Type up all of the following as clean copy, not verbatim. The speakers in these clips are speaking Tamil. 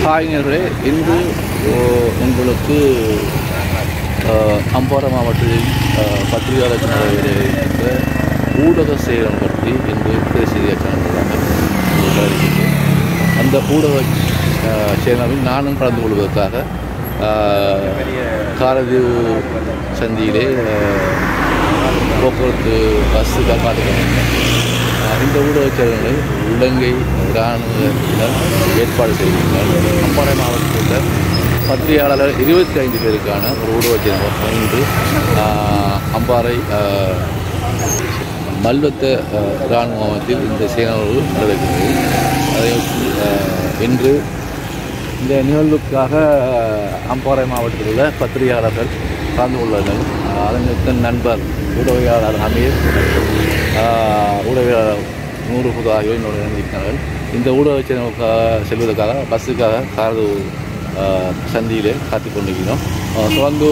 காய்ஞர்களே, இன்று உங்களுக்கு அம்பாறை மாவட்டத்தில் பத்திரிகையாளர் இருக்கின்ற ஊடக சேலம் பற்றி இன்று பேசியிருக்கிறாங்க. அந்த ஊடக சேனலில் நானும் கலந்து கொள்வதற்காக காரதீவு சந்தியிலே போக்குவரத்து பஸ்ஸுக்காக காத்துக்கொண்டிருந்தேன். இந்த ஊடக சேனல்களை இலங்கை இராணுவத்தினர் ஏற்பாடு செய்திருக்கிறார். அம்பாறை மாவட்டத்தில் பத்திரிகையாளர் 25 பேருக்கான ஒரு ஊடக சேனல் இன்று அம்பாறை மல்வத்த இராணுவத்தில் இந்த சேனல்கள் நடக்கிறது. அதையொட்டி இன்று இந்த நிகழ்வுக்காக அம்பாறை மாவட்டத்தில் உள்ள பத்திரிகையாளர்கள் கலந்து கொள்வார்கள். அதற்கு நண்பர் ஊடகவியலாளர் அமீர், ஊடகவியலாளர் 100 புது ஆகியோர் என்னோட இருக்கிறார்கள். இந்த ஊடக சேனலுக்காக செல்வதற்காக பஸ்ஸுக்காக காரதீவு சந்தியிலே காத்து கொண்டிருக்கிறோம். தொடர்ந்து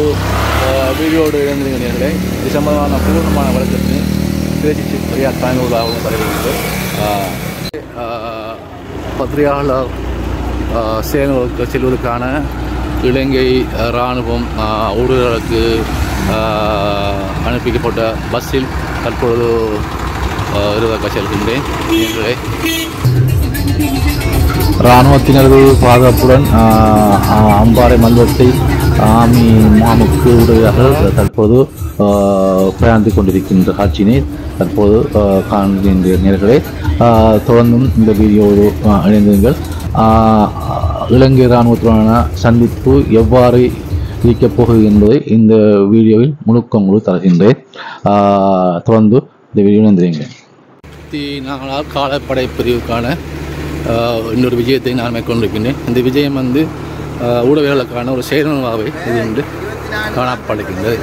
வீடியோடு இழந்திருக்கிறீர்களே, இது சம்பந்தமான பூர்ணமான வழக்கத்தை பேசி ரியாத் பயனுள்ளதாகவும் தருகிறது. பத்திரிகையாளர் சேனலுக்கு செல்வதற்கான இலங்கை இராணுவம் ஊழியர்களுக்கு அனுப்பிக்கப்பட்ட பஸ்ஸில் தற்பொழுது இருவதற்காக செல்கின்றேன். இராணுவத்தினர்கள் பாதுகாப்புடன் அம்பாறை மல்வத்தை ஆமி முகாமுக்கு உடையார்கள் தற்போது பிரயாணித்துக் கொண்டிருக்கின்ற காட்சியினை தற்போது காண்கின்ற நேர்களே, தொடர்ந்தும் இந்த வீடியோடு இணைந்திருங்கள். இலங்கை இராணுவத்துடனான சந்திப்பு எவ்வாறு இருக்கப் போகிறது என்பதை இந்த வீடியோவில் முழு தருகின்றேன். தொடர்ந்து இந்த வீடியோ இணைந்திருங்கள். 24 காலப்படை பிரிவுக்கான இன்னொரு விஜயத்தை நான் மேற்கொண்டிருக்கின்றேன். இந்த விஜயம் ஊடகங்களுக்கான ஒரு செயல்பாகவே இது வந்து காணப்படுகின்றது.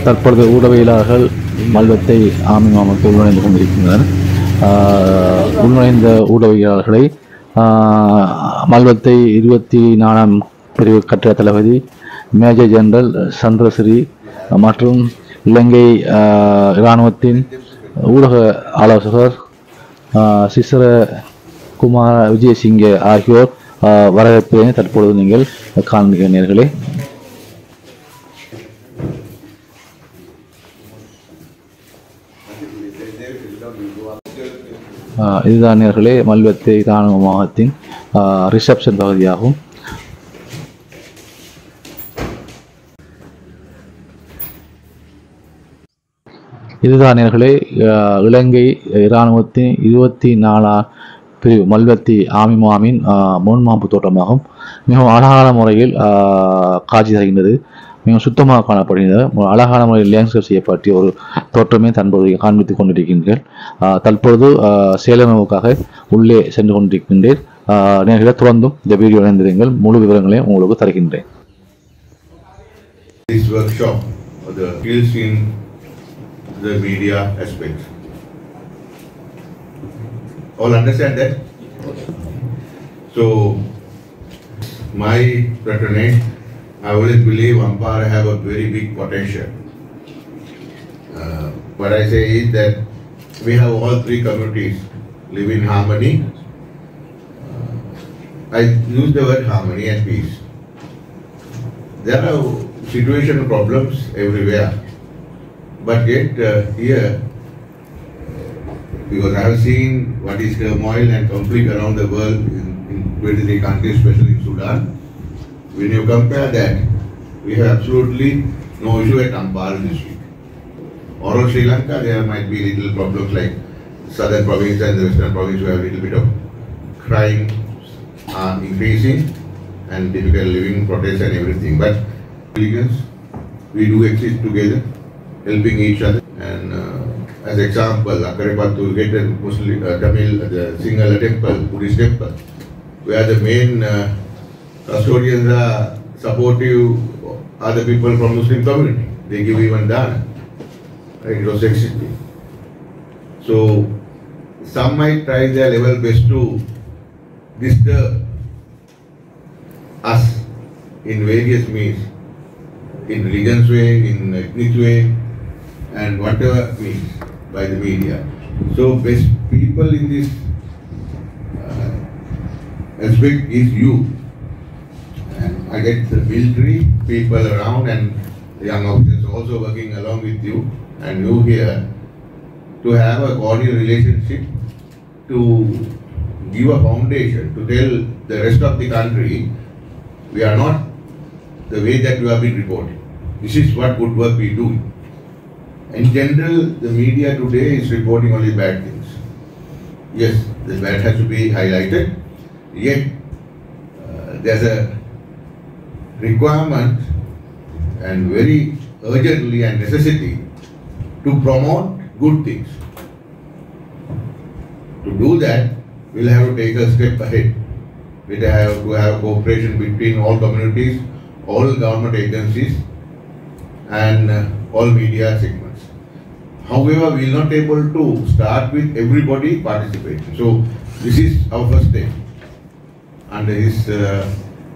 தற்பொழுது ஊடகவியலாளர்கள் மல்வத்தை ஆமி மாவட்டத்தில் உள்நுழைந்து கொண்டிருக்கின்றனர். உள்நுழைந்த ஊடகவியலாளர்களை மல்வத்தை 24ஆம் பிரிவு கட்டட தளபதி மேஜர் ஜெனரல் சந்திரசிறி மற்றும் இலங்கை இராணுவத்தின் ஊடக ஆலோசகர் சிசர குமார் விஜயசிங்க ஆகியோர் வரவேற்பதை தற்பொழுது நீங்கள் காண்கிற நேர்களே. இதுதான் நேர்களே மல்வத்தை இராணுவ மாவட்டத்தின் ரிசப்ஷன் பகுதியாகும். இதுதான் நேர்களே இலங்கை இராணுவத்தின் 24ஆம் பிரிவு மல்வத்தி ஆமி முகாமின் முன்மாம்பு தோற்றமாகும். மிகவும் அழகான முறையில் காட்சி தருகின்றது. மிகவும் சுத்தமாக காணப்படுகின்றது. அழகான முறையில் லேண்ட்ஸ்கேப் செய்யப்பட்ட ஒரு தோற்றமே தற்போது காண்பித்துக் கொண்டிருக்கின்றீர்கள். தற்பொழுது சேலமுக்காக உள்ளே சென்று கொண்டிருக்கின்றேன். நேர்களை தொடர்ந்தும் இந்த வீடியோ இணைந்திருங்கள். முழு விவரங்களையும் உங்களுக்கு தருகின்றேன். This workshop or the skills in the media aspect. All understand that? So, my patronage, I always believe Ampara have a very big potential. What I say is that we have all 3 communities live in harmony. I use the word harmony and peace. There are situational problems everywhere, but yet here, because I have seen what is turmoil and conflict around the world in 23 countries, especially in Sudan. When you compare that, we have absolutely no issue at Ampara district. Or in Sri Lanka, there might be little problems like southern province and the western province where a little bit of crime are increasing and difficult living, protests and everything. But we do exist together, helping each other. And as example, Akarepattu get a Muslim, Tamil, the Sinhala temple, Buddhist temple, where the main custodians are supportive, are the people from Muslim community. They give even dana. It was existing. So some might try their level best to disturb us in various means, in religion's way, in ethnic way, and whatever means by the media. So best people in this aspect is you. And I get the military people around and the young officers also working along with you, and you here, to have a cordial relationship, to give a foundation, to tell the rest of the country, we are not the way that you have been reporting. This is what good work we do. In general, the media today is reporting only bad things. Yes, the bad has to be highlighted, yet there's a requirement and very urgently and necessity to promote good things. To do that, we'll have to take a step ahead. We'll have to have cooperation between all communities, all government agencies, and all media segments. However, we will not be able to start with everybody participating. So this is our first step under his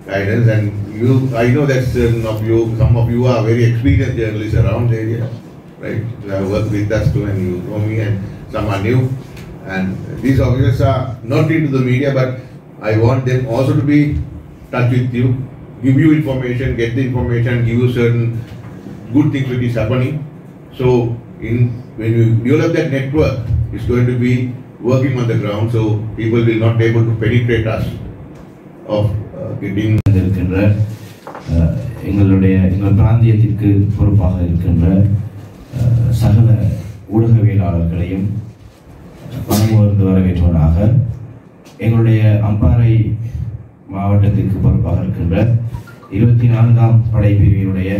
guidance. And you, I know that some of you are very experienced journalists around the area, right? You have worked with us too, and you know me, and some are new. And these officers are not into the media, but I want them also to be in touch with you, give you information, get the information, give you certain good things which is happening. So when you develop that network, it's going to be working on the ground, so people will not be able to penetrate us of getting. எங்கள் பிராந்தியத்திற்கு பொறுப்பாக இருக்கின்ற சகல ஊடகவியலாளர்களையும் பணமுகர்ந்து வரவேற்றவனாக எங்களுடைய அம்பாறை மாவட்டத்திற்கு பொறுப்பாக இருக்கின்ற 24ஆம் படைப்பிரிவினுடைய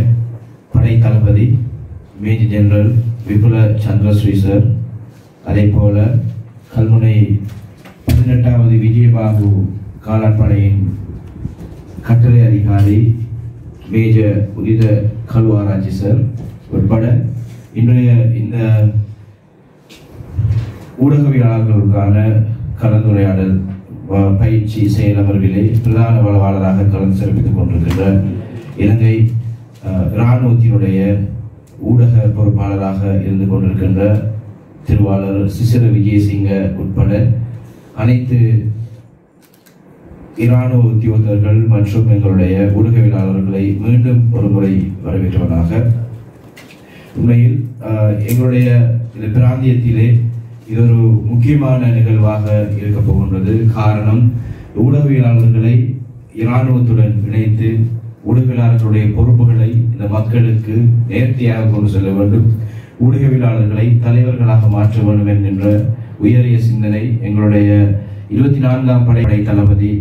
படை தளபதி மேஜர் ஜெனரல் விபுல சந்திரஸ்ரீ சார், அதே போல கல்முனை 18வது விஜயபாகு காலாட்படையின் கட்டளை அதிகாரி மேஜர் உதித கல்வாராஜி சார் உட்பட இன்றைய இந்த ஊடகவியலாளர்களுக்கான கலந்துரையாடல் பயிற்சி செயலமர்விலே பிரதான வளவாளராக கலந்து சிறப்பித்துக் கொண்டிருக்கின்ற இலங்கை இராணுவத்தினுடைய ஊடக பொறுப்பாளராக இருந்து கொண்டிருக்கின்ற திருவாளர் சிசிர விஜயசிங்க உட்பட அனைத்து இராணுவ உத்தியோகத்தர்கள் மற்றும் எங்களுடைய ஊடகவியலாளர்களை மீண்டும் ஒரு முறை வரவேற்றவனாக, உண்மையில் எங்களுடைய இந்த பிராந்தியத்திலே இது ஒரு முக்கியமான நிகழ்வாக இருக்க போகின்றது. காரணம், ஊடகவியலாளர்களை இராணுவத்துடன் இணைத்து ஊடகவியலாளர்களுடைய பொறுப்புகளை இந்த மக்களுக்கு நேர்த்தியாக கொண்டு செல்ல வேண்டும், ஊடகவியலாளர்களை தலைவர்களாக மாற்ற வேண்டும் என்கின்ற உயரிய சிந்தனை எங்களுடைய 24ஆம் படை தளபதி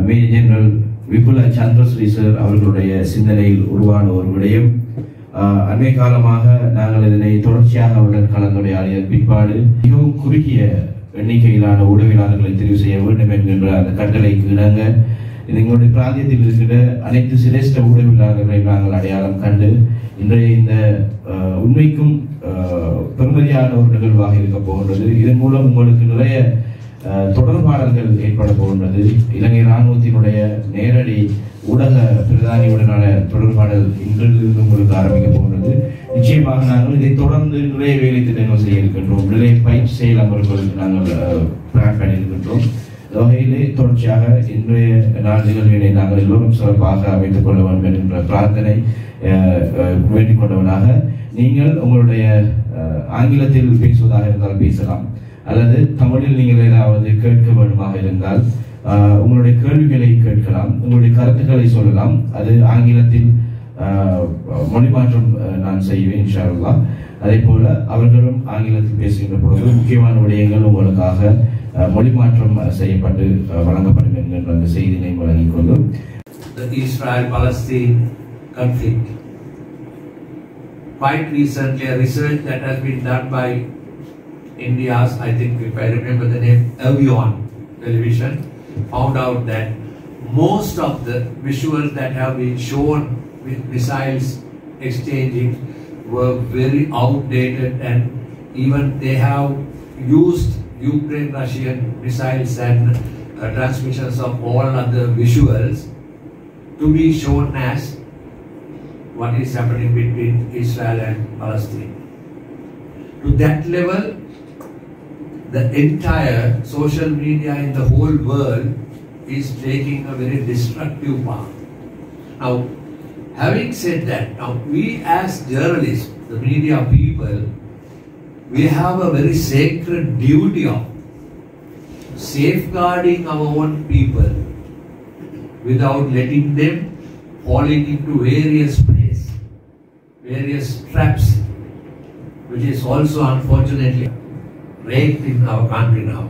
மேஜர் ஜெனரல் விபுல சந்திரஸ்ரீ சார் அவர்களுடைய சிந்தனையில் உருவான ஒரு விடயம். அண்மை காலமாக நாங்கள் இதனை தொடர்ச்சியாக அவருடன் கலந்துரையாடிய பிற்பாடு மிகவும் குறுகிய எண்ணிக்கையிலான ஊடகவியலாளர்களை தெரிவு செய்ய வேண்டும் என்கின்ற அந்த கட்டளைக்கு இணங்க எங்களுடைய பிராந்தியத்தில் இருக்கிற அனைத்து சிரேஷ்ட ஊடகவியலாளர்களை நாங்கள் அடையாளம் கண்டு இன்றைய இந்த உண்மைக்கும் பெருமதியான ஒரு நிகழ்வாக இருக்க போகின்றது. இதன் மூலம் உங்களுக்கு நிறைய தொடர்பாடல்கள் ஏற்பட போகின்றது. இலங்கை இராணுவத்தினுடைய நேரடி ஊடக பிரதானியுடனான தொடர்பாடல் இன்றிலிருந்து உங்களுக்கு ஆரம்பிக்க போகின்றது. நிச்சயமாக நாங்கள் இதை தொடர்ந்து நிறைய வேலை திட்டங்கள் செய்ய இருக்கின்றோம், நிறைய பயிற்சி செயல் அமர்வுகளுக்கு நாங்கள் பிளான் பண்ணியிருக்கின்றோம். வகையிலே தொடர்ச்சியாக இன்றைய நாள் நிகழ்வினை நாங்கள் எல்லோரும் சிறப்பாக அமைத்துக் கொள்ள வேண்டும் என்ற பிரார்த்தனை வேண்டிக் கொண்டவனாக, நீங்கள் உங்களுடைய ஆங்கிலத்தில் பேசுவதாக இருந்தால் பேசலாம், அல்லது தமிழில் நீங்கள் ஏதாவது கேட்க வேண்டுமாக இருந்தால் உங்களுடைய கேள்விகளை கேட்கலாம், உங்களுடைய கருத்துக்களை சொல்லலாம். அது ஆங்கிலத்தில் மொழிமாற்றம் நான் செய்வேன் இன்ஷா அல்லாஹ். அதே போல அவர்களும் ஆங்கிலத்தில் பேசுகின்ற பொழுது முக்கியமான விடயங்கள் உங்களுக்காக மொழிமாற்றம் செய்யப்பட்டு வழங்கப்படும் என்கின்ற அந்த செய்தியை வழங்கிக் கொள்ளும். The Israel-Palestine conflict. Quite recently, a research that has been done by India's, I think if I remember the name, Avion television, found out that most of the visuals that have been shown with missiles exchanging were very outdated, and even they have used Ukraine-Russian missiles and transmissions of all other visuals to be shown as what is happening between Israel and Palestine. To that level, the entire social media in the whole world is taking a very destructive path. Now, having said that, now we as journalists, the media people, we have a very sacred duty of safeguarding our own people without letting them falling into various places, various traps, which is also unfortunately raked in our country now.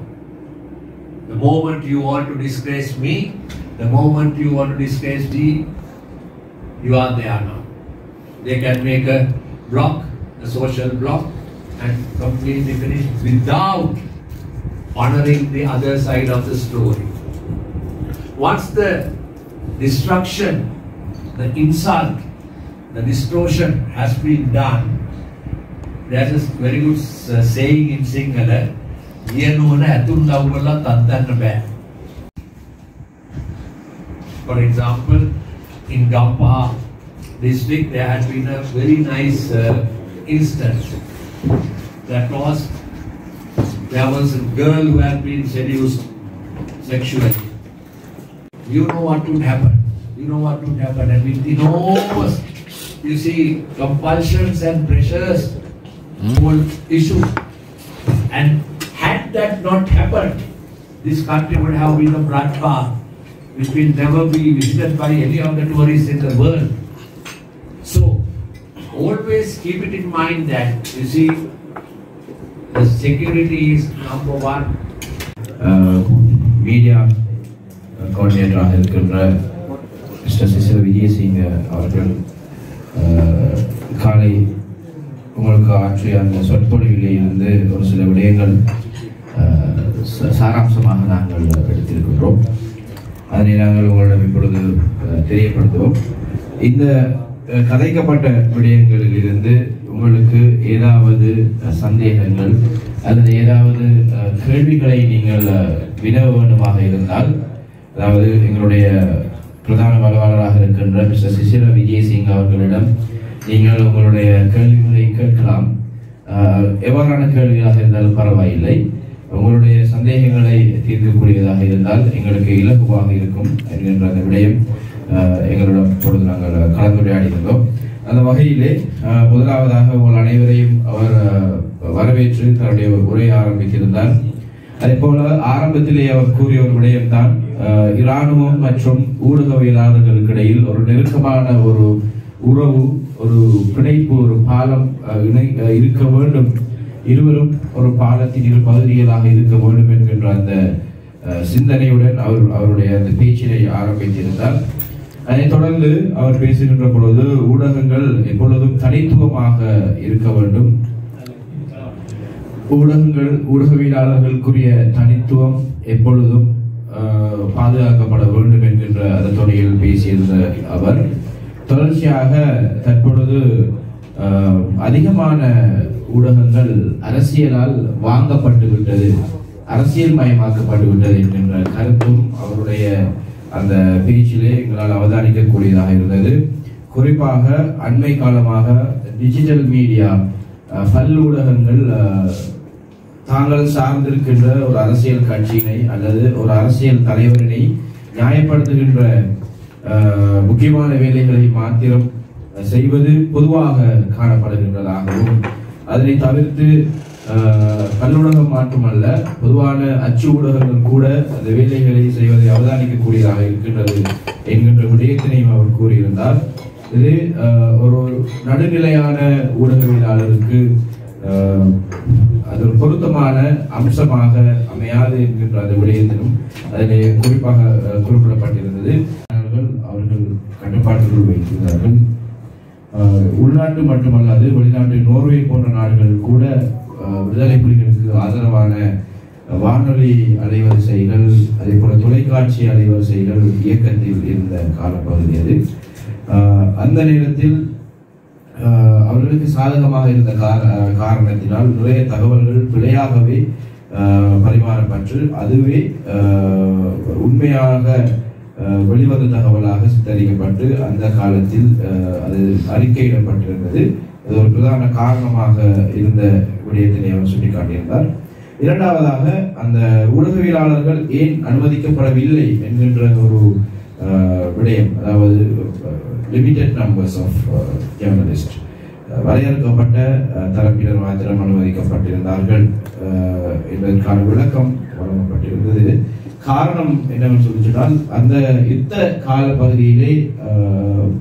The moment you want to disgrace me, the moment you want to disgrace me, you are there now. They can make a block, a social block, and completely finish without honoring the other side of the story. Once the destruction, the insult, the distortion has been done, there's a very good saying in Sinhala, for example, in Gampa district, there had been a very nice instance. There was a girl who had been seduced sexually. You know what would happen. You know what would happen. And with enormous, you see, compulsions and pressures, whole issue. And had that not happened, this country would have been a bloodbath, which will never be visited by any of the tourists in the world. So, always keep it in mind that, you see, the security is number one. Media coordinator Mr. Cecil Vijay அவர்கள் காலை உங்களுக்கு ஆற்றிய அந்த சொற்பொழிவிலே இருந்து ஒரு சில விடயங்கள் சாராம்சமாக நாங்கள் எடுத்திருக்கின்றோம். அதனை நாங்கள் உங்களிடம் இப்பொழுது தெரியப்படுத்துவோம். இந்த கதைக்கப்பட்ட விடயங்களில் இருந்து உங்களுக்கு ஏதாவது சந்தேகங்கள் அல்லது ஏதாவது கேள்விகளை நீங்கள் வினவ வேண்டுமாக இருந்தால், அதாவது எங்களுடைய பிரதான வலுவாளராக இருக்கின்ற மிஸ்டர் சிசிர விஜயசிங் அவர்களிடம் நீங்கள் உங்களுடைய கேள்விகளை கேட்கலாம். எவ்வாறான கேள்விகளாக இருந்தாலும் பரவாயில்லை. உங்களுடைய சந்தேகங்களை தீர்க்கக்கூடியதாக இருந்தால் எங்களுக்கு இலகுவாக இருக்கும் என்கின்ற அந்த விடயம் எங்களிடம் பொழுது நாங்கள் கலந்துரையாடியிருந்தோம். அந்த வகையிலே முதலாவதாக உங்கள் அனைவரையும் அவர் வரவேற்று தன்னுடைய உரையை ஆரம்பித்திருந்தார். அதே போல ஆரம்பத்திலே அவர் கூறிய ஒரு விடயம்தான், இராணுவம் மற்றும் ஊடகவியலாளர்களுக்கு இடையில் ஒரு நெருக்கமான ஒரு உறவு, ஒரு பிணைப்பு, ஒரு பாலம் இருக்க வேண்டும், இருவரும் ஒரு பாலத்தின் இரு பகுதிகளாக இருக்க வேண்டும் என்கின்ற அந்த சிந்தனையுடன் அவருடைய அந்த பேச்சினை ஆரம்பித்திருந்தார். அதைத் தொடர்ந்து அவர் பேசுகின்ற பொழுது ஊடகங்கள் எப்பொழுதும் தனித்துவமாக இருக்க வேண்டும், ஊடகவியலாளர்களுக்குரிய தனித்துவம் எப்பொழுதும் பாதுகாக்கப்பட வேண்டும் என்கின்ற அந்த துறையில் பேசியிருந்த அவர் தொடர்ச்சியாக தற்பொழுது அதிகமான ஊடகங்கள் அரசியலால் வாங்கப்பட்டு விட்டது, அரசியல் மயமாக்கப்பட்டு விட்டது என்கின்ற கருத்தும் அவருடைய அந்த பேச்சிலே எங்களால் அவதானிக்கக்கூடியதாக இருந்தது. குறிப்பாக அண்மை காலமாக டிஜிட்டல் மீடியா, பல்லூடகங்கள் தாங்கள் சார்ந்திருக்கின்ற ஒரு அரசியல் கட்சியினை அல்லது ஒரு அரசியல் தலைவரினை நியாயப்படுத்துகின்ற முக்கியமான வேலைகளை மாத்திரம் செய்வது பொதுவாக காணப்படுகின்றதாகவும், அதனை தவிர்த்து பல்லூடகம் மட்டுமல்ல பொதுவான அச்சு ஊடகங்கள் கூட அந்த வேலைகளை செய்வதை அவதானிக்கக்கூடியதாக இருக்கின்றது என்கின்ற விடயத்தினையும் அவர் கூறியிருந்தார். இது ஒரு நடுநிலையான ஊடகவியலாளருக்கு அது ஒரு பொருத்தமான அம்சமாக அமையாது என்கின்ற அந்த விடயத்திலும் அதிலே குறிப்பாக குறிப்பிடப்பட்டிருந்தது. அவர்கள் கட்டுப்பாட்டுக்குள் வைத்திருந்தார்கள். உள்நாட்டு மட்டுமல்லாது வெளிநாட்டு நோர்வே போன்ற நாடுகள் கூட விடுதலை புலிகளுக்கு ஆதரவான வானொலி அலைவரிசைகள், அதே போல தொலைக்காட்சி அலைவரிசைகள் இயக்கத்தில் இருந்த காலப்பகுதி அது. அந்த நேரத்தில் அவர்களுக்கு சாதகமாக இருந்த காரணத்தினால் நிறைய தகவல்கள் பிழையாகவே பரிமாறப்பட்டு அதுவே உண்மையாக வெளிவந்த தகவலாக சித்தரிக்கப்பட்டு அந்த காலத்தில் அது அறிக்கையிடப்பட்டிருந்தது. அது ஒரு பிரதான காரணமாக இருந்த விடயத்தினை அவர் சுட்டிக்காட்டியிருந்தார். இரண்டாவதாக அந்த ஊடகவியலாளர்கள் ஏன் அனுமதிக்கப்படவில்லை என்கின்ற ஒரு விடயம், அதாவது லிமிடெட் நம்பர்ஸ் ஆஃப் ஜேர்னலிஸ்ட், வரையறுக்கப்பட்ட தரப்பினர் மாத்திரம் அனுமதிக்கப்பட்டிருந்தார்கள் என்பதற்கான விளக்கம் வழங்கப்பட்டிருந்தது. காரணம் என்னவென்று சொல்லிச்சுட்டால், அந்த யுத்த கால பகுதியிலே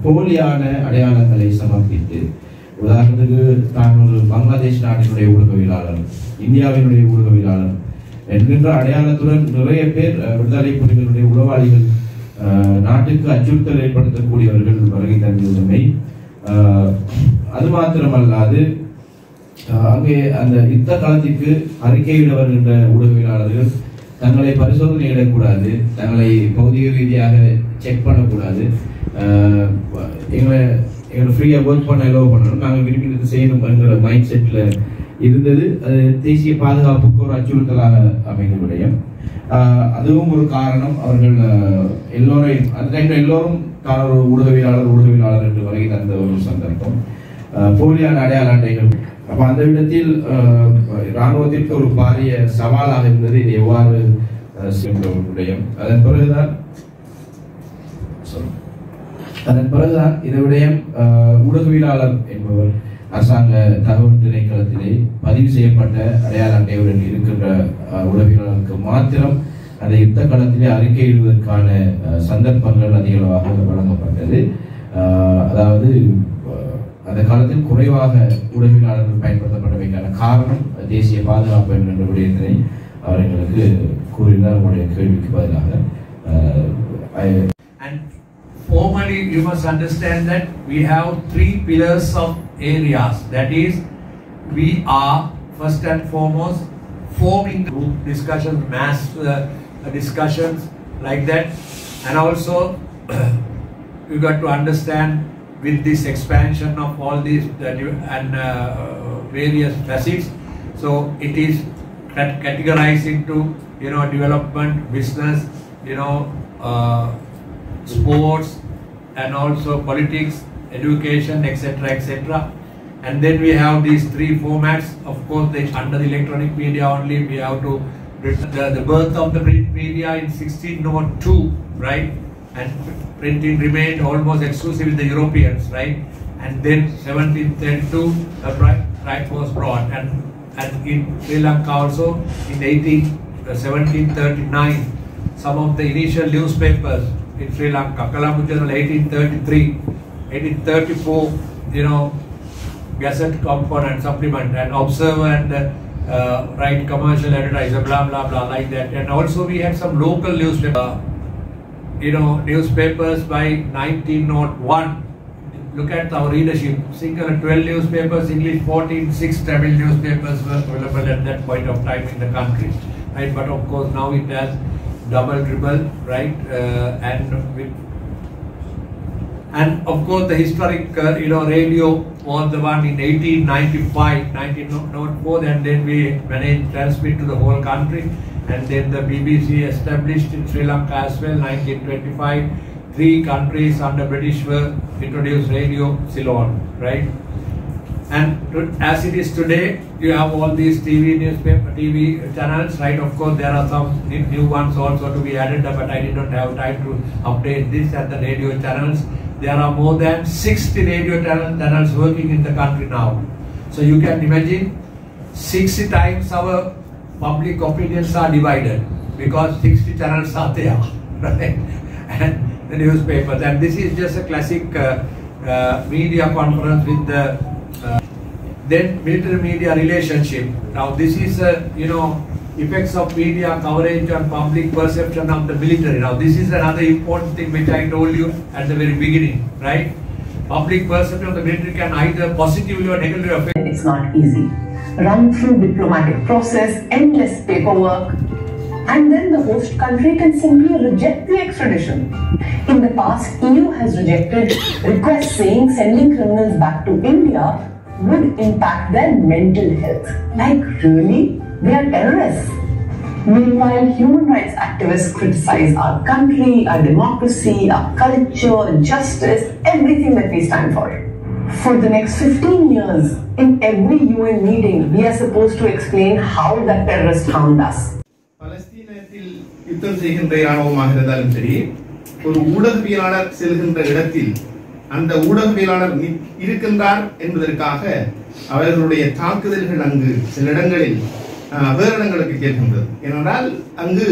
போலியான அடையாளங்களை சமர்ப்பித்து, உதாரணத்துக்கு தான் ஒரு பங்களாதேஷ் நாட்டினுடைய ஊடகவியலாளர், இந்தியாவினுடைய ஊடகவியலாளர் என்கின்ற அடையாளத்துடன் நிறைய பேர் விடுதலை புலிகளுடைய உளவாளிகள் நாட்டுக்கு அச்சுறுத்தல் ஏற்படுத்தக்கூடியவர்கள் வருகை தந்துள்ளமை. அது மாத்திரமல்லாது அங்கே அந்த யுத்த காலத்திற்கு அறிக்கையிட வருகின்ற ஊடகவியலாளர்கள் தங்களை பரிசோதனையிடக்கூடாது, தங்களை பௌதிக ரீதியாக செக் பண்ணக்கூடாது, எங்களை ஃப்ரீயாக ஒர்க் பண்ண எலோவ் பண்ணணும், நாங்கள் விரும்பினது செய்யணும் என்கிற மைண்ட் செட்டில் இருந்தது. அது தேசிய பாதுகாப்புக்கு ஒரு அச்சுறுத்தலாக அமைந்த விடயம். அதுவும் ஒரு காரணம். அவர்கள் எல்லோரையும் அந்த டைம்ல எல்லோரும் தான் ஒரு ஊடகவியலாளர் என்று வருகை தந்த ஒரு சந்தர்ப்பம். போலியான அடையாள அட்டைகள். அப்ப அந்த விடத்தில் இராணுவத்திற்கு ஒரு பாரிய சவாலாக இருந்தது இது எவ்வாறு சென்ற ஒரு விடயம். அதன் பிறகுதான் இந்த விடயம் ஊடகவியலாளர் என்பவர் அரசாங்க தகவல் திணைக்களத்திலே பதிவு செய்யப்பட்ட அடையாள அட்டையுடன் இருக்கின்ற ஊடகவியலாளருக்கு மாத்திரம் அந்த யுத்த காலத்திலே அறிக்கையிடுவதற்கான சந்தர்ப்பங்கள் அதிகளவாக வழங்கப்பட்டது. அதாவது அந்த காலத்தில் குறைவாக ஊடகவியலாளர்கள் பயன்படுத்தப்பட்டமைக்கான காரணம் தேசிய பாதுகாப்பு என்ற விடயத்தினை அவர் எங்களுக்கு கூறினார். உங்களுடைய கேள்விக்கு பதிலாக formally you must understand that we have 3 pillars of areas. That is, we are first and foremost forming group discussions, mass discussions like that, and also you got to understand with this expansion of all these and various facets, so it is categorized into development, business, sports, and also politics, education, etc., etc. And then we have these 3 formats. Of course, under the electronic media only, we have to the birth of the print media in 1602, right? And printing remained almost exclusive with the Europeans, right? And then 1732, the right was brought, and in Sri Lanka also in 1739, some of the initial newspapers in Sri Lanka, Colombo Journal 1833, 1834, Gazette component, supplement, and Observer and right commercial advertiser, blah blah blah, like that. And also we had some local newspapers, newspapers by 1901. Look at our readership. Single 12 newspapers, English 14, 6 Tamil newspapers were available at that point of time in the country, right? But of course now it has double, triple, right? And of course the historic, radio was the one in 1895, 1904, and then we managed to transmit to the whole country. And then the BBC established in Sri Lanka as well, 1925. 3 countries under British were introduced radio, Ceylon, right? And as it is today, you have all these TV channels, right? Of course, there are some new ones also to be added, but I did not have time to update this at the radio channels. There are more than 60 radio channels working in the country now. So you can imagine 60 times our public opinions are divided because 60 channels are there, right? And the newspapers. And this is just a classic media conference with the then military media relationship. Now this is effects of media coverage on public perception of the military. Now this is another important thing which I told you at the very beginning, right? Public perception of the military can either positively or negatively affect. It's not easy. Run through diplomatic process, endless paperwork, and then the host country can simply reject the extradition. In the past, EU has rejected requests saying sending criminals back to India would impact their mental health. Like, really? They are terrorists. Meanwhile, human rights activists criticize our country, our democracy, our culture, justice, everything that we stand for. For the next 15 years, in every UN meeting, we are supposed to explain how that terrorist harmed us. பலஸ்தீனத்தில் யுத்தம் செய்கின்ற இராணுவமாக இருந்தாலும் சரி, ஒரு ஊடகவியலாளர் செல்கின்ற இடத்தில் அந்த ஊடகவியலாளர் இருக்கின்றார் என்பதற்காக அவர்களுடைய தாக்குதல்கள் அங்கு சில இடங்களில் வேறு இடங்களுக்கு கேட்கின்றது. ஏனென்றால் அங்கு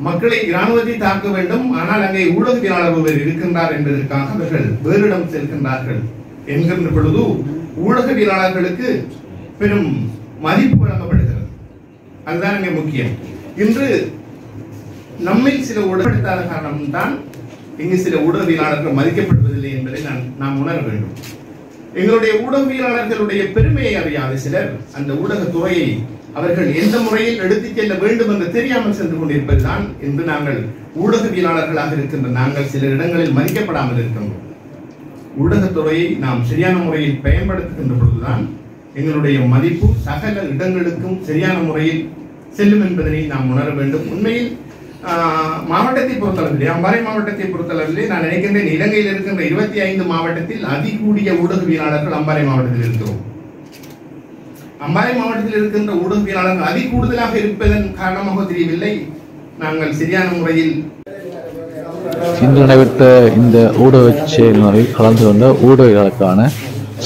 மக்களை இராணுவத்தை தாக்க வேண்டும், ஆனால் அங்கே ஊடகவியலாளர் ஒருவர் இருக்கின்றார் என்பதற்காக அவர்கள் வேறு இடம் செல்கின்றார்கள் என்கின்ற பொழுது ஊடகவியலாளர்களுக்கு பெரும் மதிப்பு வழங்கப்படுகிறது. அதுதான் இங்கே முக்கியம். இன்று நம்மில் சில ஊடகத்தான காரணம்தான் இங்கு சில ஊடகவியலாளர்கள் மதிக்கப்படுவதில்லை என்பதை நாம் உணர வேண்டும். எங்களுடைய ஊடகவியலாளர்களுடைய பெருமையை அறியாத சிலர் அந்த ஊடகத்துறையை அவர்கள் எந்த முறையில் எடுத்துச் செல்ல வேண்டும் என்று தெரியாமல் சென்று கொண்டிருப்பதுதான் இன்று நாங்கள் ஊடகவியலாளர்களாக இருக்கின்ற நாங்கள் சில இடங்களில் மதிக்கப்படாமல் இருக்கின்றோம். ஊடகத்துறையை நாம் சரியான முறையில் பயன்படுத்துகின்ற பொழுதுதான் எங்களுடைய மதிப்பு சகல இடங்களுக்கும் சரியான முறையில் செல்லும் என்பதனை நாம் உணர வேண்டும். உண்மையில் மாவட்டத்தை பொறுத்தளவிலே, அம்பாறை மாவட்டத்தை பொறுத்தளவிலே நான் நினைக்கின்றேன் இலங்கையில் இருக்கின்ற 25 மாவட்டத்தில் அதிகூடிய ஊடகவியலாளர்கள் அம்பாறை மாவட்டத்தில் இருக்கிறோம். அம்பாறை மாவட்டத்தில் இருக்கின்ற ஊடகவியலாளர்கள் அதிகூடுதலாக இருப்பதன் காரணமாக தெரியவில்லை, நாங்கள் சரியான முறையில் இன்று நடைபெற்ற இந்த ஊடக செயல்முறையில் கலந்து கொண்ட ஊடகங்களுக்கான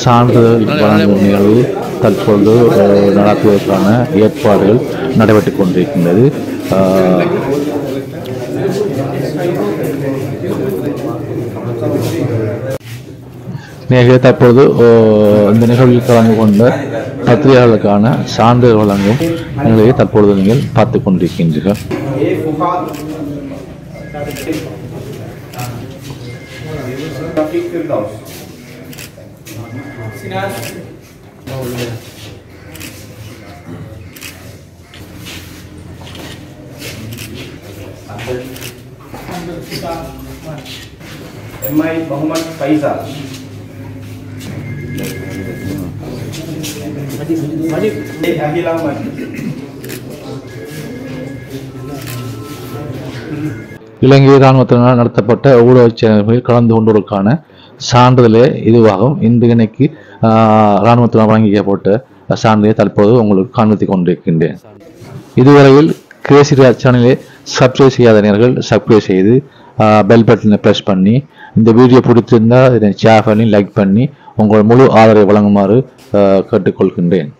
சான்றிதழ் வழங்கும் நிகழ்வு தற்பொழுது நடத்துவதற்கான ஏற்பாடுகள் நடைபெற்றுக் கொண்டிருக்கின்றது. தற்பொழுது இந்த நிகழ்வில் கலந்து கொண்ட பத்திரிகையாளர்களுக்கான சான்றிதழ் வழங்கும் நிகழ்வை தற்பொழுது நீங்கள் பார்த்துக் கொண்டிருக்கின்றீர்கள். MI Muhammad Faisal. Ahil Ahmad. இலங்கை இராணுவத்தினால் நடத்தப்பட்ட ஊடக சேனல்களில் கலந்து கொண்டோருக்கான சான்றிதழே இதுவாகும். இன்றைக்கு இராணுவத்தினால் வழங்கப்பட்ட சான்றிதழை தற்போது உங்களுக்கு காண்பித்துக் கொண்டிருக்கின்றேன். இதுவரையில் கிரேசி சேனலை சப்ஸ்கிரைப் செய்யாத நேயர்கள் சப்ஸ்கிரைப் செய்து பெல் பட்டனை பிரஸ் பண்ணி, இந்த வீடியோ பிடித்திருந்தால் இதனை ஷேர் பண்ணி லைக் பண்ணி உங்கள் முழு ஆதரவை வழங்குமாறு கேட்டுக்கொள்கின்றேன்.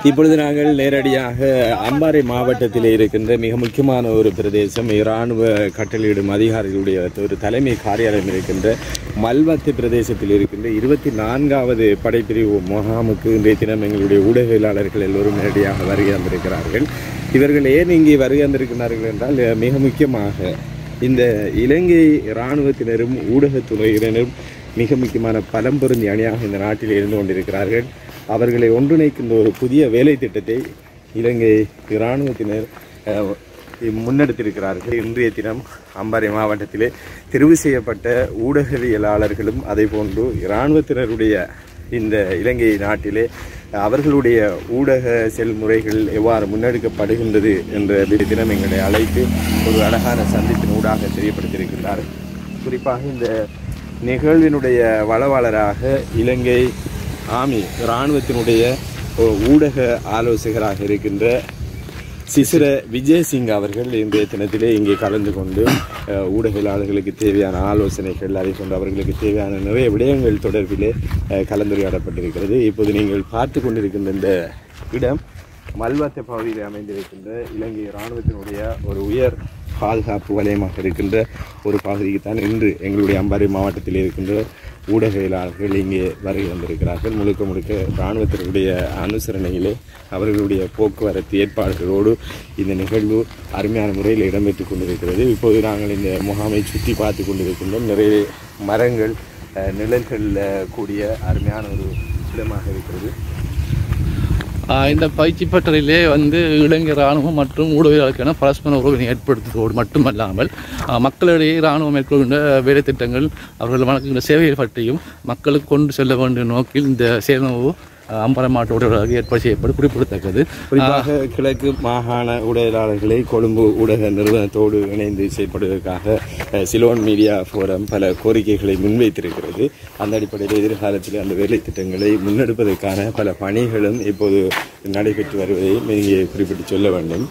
இப்பொழுது நாங்கள் நேரடியாக அம்பாறை மாவட்டத்தில் இருக்கின்ற மிக முக்கியமான ஒரு பிரதேசம், இராணுவ கட்டளையிடும் அதிகாரிகளுடைய ஒரு தலைமை காரியாலயம் இருக்கின்ற மல்வத்து பிரதேசத்தில் இருக்கின்ற 24வது படைப்பிரிவு முகாமுக்கு இன்றைய தினம் எங்களுடைய ஊடகவியலாளர்கள் எல்லோரும் நேரடியாக வருகை வந்திருக்கிறார்கள். இவர்கள் ஏன் இங்கே வருகை வந்திருக்கிறார்கள் என்றால், மிக முக்கியமாக இந்த இலங்கை இராணுவத்தினரும் ஊடகத்துறையினரும் மிக முக்கியமான பலம் பொருந்தி அணியாக இந்த நாட்டில் இருந்து கொண்டிருக்கிறார்கள். அவர்களை ஒன்றிணைக்கின்ற ஒரு புதிய வேலை திட்டத்தை இலங்கை இராணுவத்தினர் முன்னெடுத்திருக்கிறார்கள். இன்றைய தினம் அம்பாறை மாவட்டத்திலே தெரிவு செய்யப்பட்ட ஊடகவியலாளர்களும் அதே போன்று இராணுவத்தினருடைய இந்த இலங்கை நாட்டிலே அவர்களுடைய ஊடக செயல்முறைகள் எவ்வாறு முன்னெடுக்கப்படுகின்றது என்ற தினம் எங்களை அழைத்து ஒரு அழகான சந்திப்பின் ஊடாக தெரியப்படுத்தியிருக்கிறார். குறிப்பாக இந்த நிகழ்வினுடைய வளவாளராக இலங்கை ஆமி இராணுவத்தினுடைய ஊடக ஆலோசகராக இருக்கின்ற சிசிர விஜயசிங் அவர்கள் இன்றைய தினத்திலே இங்கே கலந்து கொண்டு ஊடகவியலாளர்களுக்கு தேவையான ஆலோசனைகள், அதே போன்று அவர்களுக்கு தேவையான நிறைய விடயங்கள் தொடர்பிலே கலந்துரையாடப்பட்டிருக்கிறது. இப்போது நீங்கள் பார்த்து கொண்டிருக்கின்ற இந்த இடம் மல்வத்த பகுதியில் அமைந்திருக்கின்ற இலங்கை இராணுவத்தினுடைய ஒரு உயர் பாதுகாப்பு வலயமாக இருக்கின்ற ஒரு பகுதிக்கு தான் இன்று எங்களுடைய அம்பாறை மாவட்டத்தில் இருக்கின்ற ஊடகவியலாளர்கள் இங்கே வருகை வந்திருக்கிறார்கள். முழுக்க இராணுவத்தினுடைய அனுசரணையிலே அவர்களுடைய போக்குவரத்து ஏற்பாடுகளோடு இந்த நிகழ்வு அருமையான முறையில் இடம்பெற்றுக் கொண்டிருக்கிறது. இப்போது நாங்கள் இந்த முகாமை சுற்றி பார்த்து கொண்டிருக்கின்றோம். நிறைய மரங்கள், நிழல்களில் கூடிய அருமையான ஒரு இடமாக இருக்கிறது. இந்த பயிற்சி பட்டறையிலே வந்து இலங்கை இராணுவம் மற்றும் ஊடகங்களுக்கான பரஸ்பர உறவினை ஏற்படுத்துவதோடு மட்டுமல்லாமல் மக்களிடையே இராணுவம் மேற்கொள்கின்ற வேலை திட்டங்கள் அவர்கள் வழங்குகின்ற சேவைகள் பற்றியும் மக்களுக்கு கொண்டு செல்ல வேண்டிய நோக்கில் இந்த சேனவு அம்பரமாட்டு ஊடகங்களாக ஏற்பாடு செய்யப்படும் குறிப்பிடத்தக்கது. குறிப்பாக கிழக்கு மாகாண ஊடகவியலாளர்களை கொழும்பு ஊடக நிறுவனத்தோடு இணைந்து செயல்படுவதற்காக சிலோன் மீடியா ஃபோரம் பல கோரிக்கைகளை முன்வைத்திருக்கிறது. அந்த அடிப்படையில் எதிர்காலத்தில் அந்த வேலை திட்டங்களை முன்னெடுப்பதற்கான பல பணிகளும் இப்போது நடைபெற்று வருவதை இங்கே குறிப்பிட்டு சொல்ல வேண்டும்.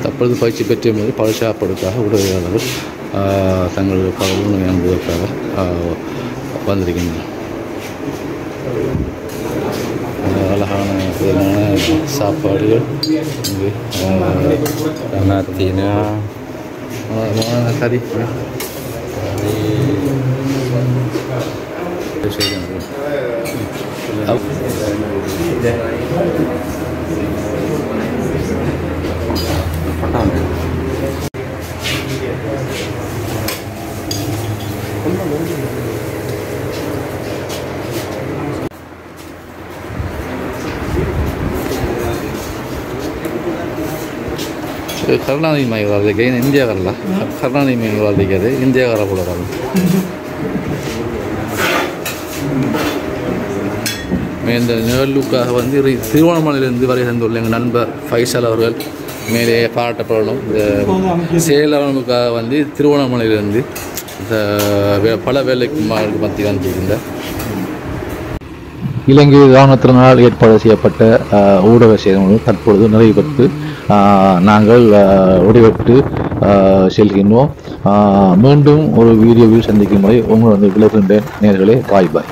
தற்பொழுது பயிற்சி பெற்ற போது பாதுகாப்பதற்காக ஊடகவியலாளர்கள் தங்கள் உணவை அனுப்புவதற்காக வந்திருக்கின்றனர். அழகான விதமான சாப்பாடுகள் இங்கே கறி ಕರುಣಾನಿಧಿ ಮೈಗಾರರಿಗೆ ಏನು ಇಂಡಿಯಾಗಲ್ಲ ಕರುಣಾನಿಧಿ ಮೈಗಾರರಿಗೆ ಅದೇ ಇಂಡಿಯಾಗಾರ ಕೊಡೋರಲ್ಲ இந்த நிகழ்வுக்காக வந்து திருவண்ணாமலையிலிருந்து வரை தந்துள்ள எங்கள் நண்பர் ஃபைசல் அவர்கள் மேலே பாராட்டப்படணும். இந்த சேலவனுக்காக வந்து திருவண்ணாமலையிலிருந்து பல வேலைக்கு மத்தியில் வந்துருக்கின்ற இலங்கை இராணுவத்தினால் ஏற்பாடு செய்யப்பட்ட ஊடக சேவைகள் தற்பொழுது நிறைவு பெற்று நாங்கள் விடைபெற்று செல்கின்றோம். மீண்டும் ஒரு வீடியோவில் சந்திக்கும் முறை உங்களை வந்து விளைகின்றேன் நேயர்களே. பாய் பாய்.